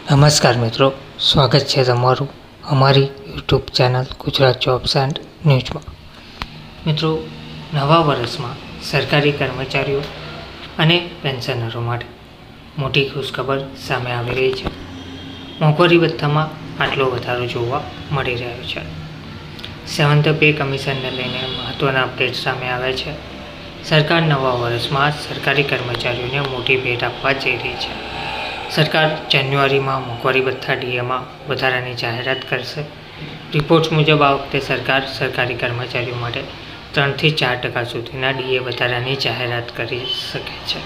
નમસ્કાર મિત્રો, સ્વાગત છે તમારું અમારી YouTube channel Gujarat jobs and ન્યૂઝમાં. મિત્રો, નવા વર્ષમાં સરકારી કર્મચારીઓ અને પેન્શનરો માટે મોટી ખુશખબર સામે આવી રહી છે. મોંઘવારી ભથ્થામાં આટલો વધારો જોવા મળી રહ્યો છે. 7th પે કમિશનને લઈને મહત્વના અપડેટ સામે આવ્યા છે. સરકાર નવા વર્ષમાં સરકારી કર્મચારીઓને મોટી ભેટ આપવા જઈ રહી છે. સરકાર જાન્યુઆરીમાં મોંઘવારી ભથ્થા ડીએમાં વધારાની જાહેરાત કરશે. રિપોર્ટ્સ મુજબ આ વખતે સરકાર સરકારી કર્મચારીઓ માટે 3 થી 4% સુધીના ડીએ વધારાની જાહેરાત કરી શકે છે.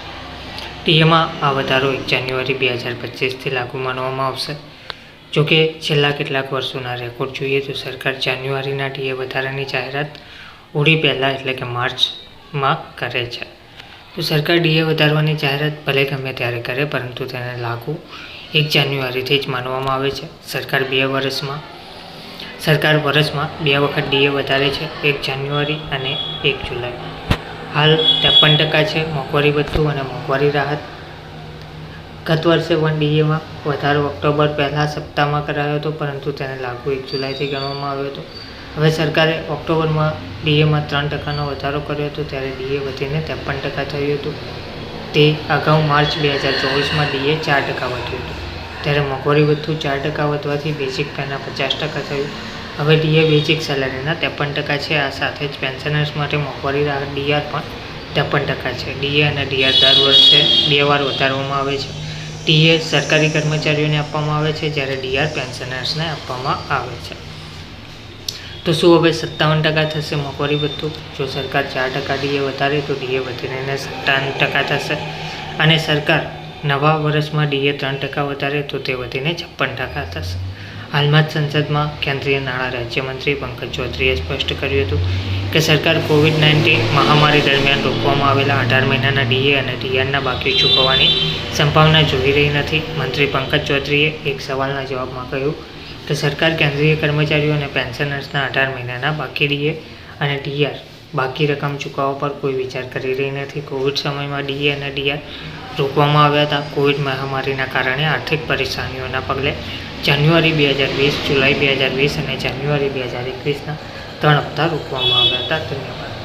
ડીએમાં આ વધારો 1 જાન્યુઆરી 2025થી લાગુ માનવામાં આવશે. જોકે છેલ્લા કેટલાક વર્ષોના રેકોર્ડ જોઈએ તો સરકાર જાન્યુઆરીના ડીએ વધારાની જાહેરાત હોળી પહેલાં એટલે કે માર્ચમાં કરે છે. તો સરકાર ડીએ વધારવાની જાહેરાત ભલે ગમે ત્યારે કરે, પરંતુ તેને લાગુ 1 જાન્યુઆરીથી જ માનવામાં આવે છે. સરકાર વર્ષમાં 2 વખત ડીએ વધારે છે, 1 જાન્યુઆરી અને 1 જુલાઈ. હાલ 53% છે મોંઘવારી ભથ્થું અને મોંઘવારી રાહત. ગત વર્ષે પણ ડીએમાં વધારો ઓક્ટોબર પહેલા સપ્તાહમાં કરાયો હતો, પરંતુ તેને લાગુ 1 જુલાઈથી ગણવામાં આવ્યો હતો. હવે સરકારે ઓક્ટોબરમાં ડીએમાં 3%નો વધારો કર્યો હતો, ત્યારે ડીએ વધીને 53% થયું હતું. તે અગાઉ માર્ચ 2024માં ડીએ 4% વધ્યું હતું. ત્યારે મોંઘવારી ભથ્થું 4% વધવાથી બેઝિક પેના 50% થયું. હવે ડીએ બેઝિક સેલરીના 53% છે. આ સાથે જ પેન્શનર્સ માટે મોંઘવારી રાહત ડીઆર પણ 53% છે. ડીએ અને ડીઆર દર વર્ષે 2 વાર વધારવામાં આવે છે. ડીએ સરકારી કર્મચારીઓને આપવામાં આવે છે, જ્યારે ડીઆર પેન્શનર્સને આપવામાં આવે છે. તો શું હવે 57% થશે મોંઘવારી ભથ્થું? જો સરકાર 4% ડીએ વધારે તો ડીએ વધીને 57% થશે, અને સરકાર નવા વર્ષમાં ડીએ 3% વધારે તો તે વધીને 56% થશે. હાલમાં જ સંસદમાં કેન્દ્રીય નાણાં રાજ્યમંત્રી પંકજ ચૌધરીએ સ્પષ્ટ કર્યું હતું કે સરકાર કોવિડ-19 મહામારી દરમિયાન રોકવામાં આવેલા 18 મહિનાના ડીએ અને ડીઆરના બાકી ચૂકવવાની સંભાવના જોઈ રહી નથી. મંત્રી પંકજ ચૌધરીએ એક સવાલના જવાબમાં કહ્યું કે સરકાર કેન્દ્રીય કર્મચારીઓ અને પેન્શનર્સના 18 મહિનાના બાકી ડીએ અને ડીઆર બાકી રકમ ચૂકવવા પર કોઈ વિચાર કરી રહી નથી. કોવિડ સમયમાં ડીએ અને ડીઆર રોકવામાં આવ્યા હતા. કોવિડ મહામારીના કારણે આર્થિક પરેશાનીઓના પગલે જાન્યુઆરી 2020, જુલાઈ 2020 અને જાન્યુઆરી 2021ના 3 હપ્તા રોકવામાં આવ્યા હતા. ધન્યવાદ.